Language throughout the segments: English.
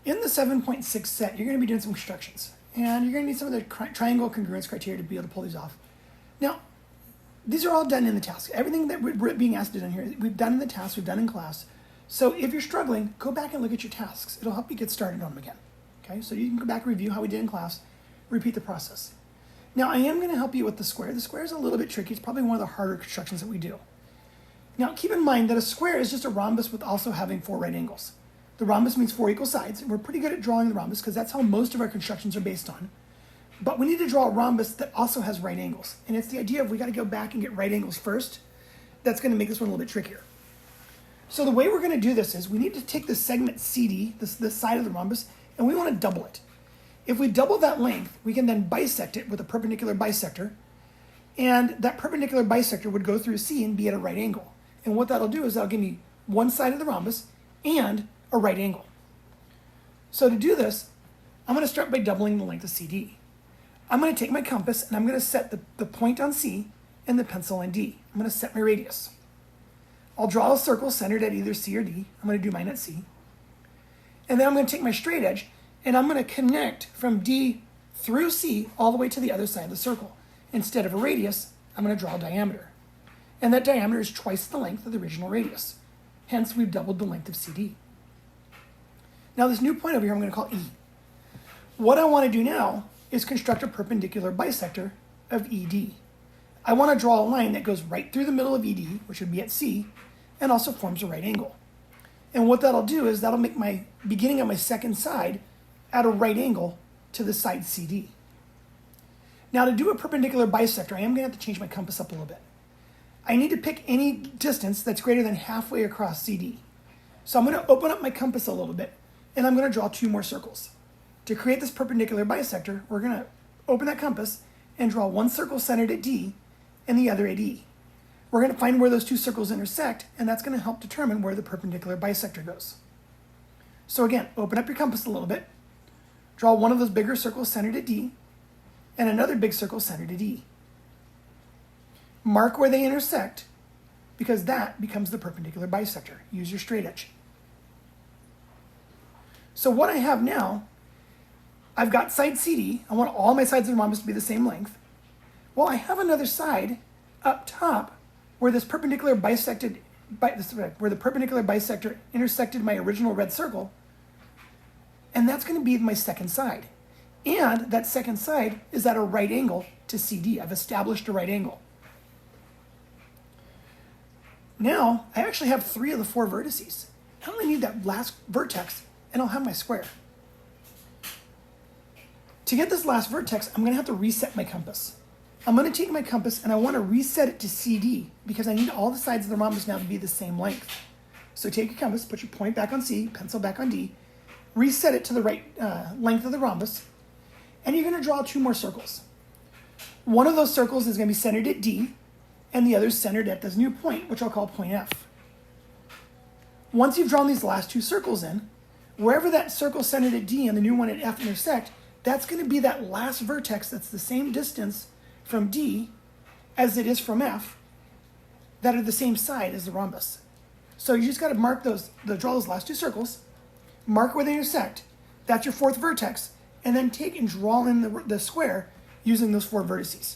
in the 7.6 set, you're going to be doing some constructions. And you're going to need some of the triangle congruence criteria to be able to pull these off. Now, these are all done in the task. Everything that we're being asked to do in here, we've done in the task, we've done in class. So if you're struggling, go back and look at your tasks. It'll help you get started on them again. Okay, so you can go back and review how we did in class, repeat the process. Now, I am going to help you with the square. The square is a little bit tricky. It's probably one of the harder constructions that we do. Now, keep in mind that a square is just a rhombus with also having 4 right angles. The rhombus means 4 equal sides, and we're pretty good at drawing the rhombus because that's how most of our constructions are based on. But we need to draw a rhombus that also has right angles. And it's the idea of we got to go back and get right angles first. That's going to make this one a little bit trickier. So the way we're going to do this is we need to take the segment CD, this side of the rhombus, and we want to double it. If we double that length, we can then bisect it with a perpendicular bisector, and that perpendicular bisector would go through C and be at a right angle. And what that'll do is that'll give me one side of the rhombus and a right angle. So to do this, I'm going to start by doubling the length of CD. I'm going to take my compass and I'm going to set the point on C and the pencil on D. I'm going to set my radius. I'll draw a circle centered at either C or D. I'm going to do mine at C. And then I'm going to take my straight edge and I'm going to connect from D through C all the way to the other side of the circle. Instead of a radius, I'm going to draw a diameter. And that diameter is twice the length of the original radius. Hence, we've doubled the length of CD. Now this new point over here I'm going to call E. What I want to do now is construct a perpendicular bisector of ED. I want to draw a line that goes right through the middle of ED, which would be at C, and also forms a right angle. And what that'll do is that'll make my beginning of my second side at a right angle to the side CD. Now to do a perpendicular bisector, I am going to have to change my compass up a little bit. I need to pick any distance that's greater than halfway across CD. So I'm going to open up my compass a little bit, and I'm going to draw 2 more circles. To create this perpendicular bisector, we're going to open that compass and draw one circle centered at D and the other at E. We're going to find where those 2 circles intersect, and that's going to help determine where the perpendicular bisector goes. So again, open up your compass a little bit, draw one of those bigger circles centered at D, and another big circle centered at E. Mark where they intersect, because that becomes the perpendicular bisector. Use your straight edge. So what I have now, I've got side CD. I want all my sides of the rhombus to be the same length. Well, I have another side up top where this perpendicular bisector intersected my original red circle, and that's going to be my second side. And that second side is at a right angle to CD. I've established a right angle. Now, I actually have 3 of the 4 vertices. I only need that last vertex, and I'll have my square. To get this last vertex, I'm going to have to reset my compass. I'm going to take my compass, and I want to reset it to CD, because I need all the sides of the rhombus now to be the same length. So take your compass, put your point back on C, pencil back on D, reset it to the right length of the rhombus, and you're going to draw 2 more circles. One of those circles is going to be centered at D, and the other is centered at this new point, which I'll call point F. Once you've drawn these last 2 circles in, wherever that circle centered at D and the new one at F intersect, that's going to be that last vertex that's the same distance from D as it is from F, that are the same side as the rhombus. So you just got to mark draw those last 2 circles, mark where they intersect, that's your 4th vertex, and then take and draw in the square using those 4 vertices.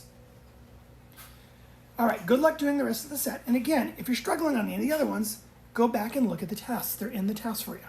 All right, good luck doing the rest of the set. And again, if you're struggling on any of the other ones, go back and look at the tests. They're in the tests for you.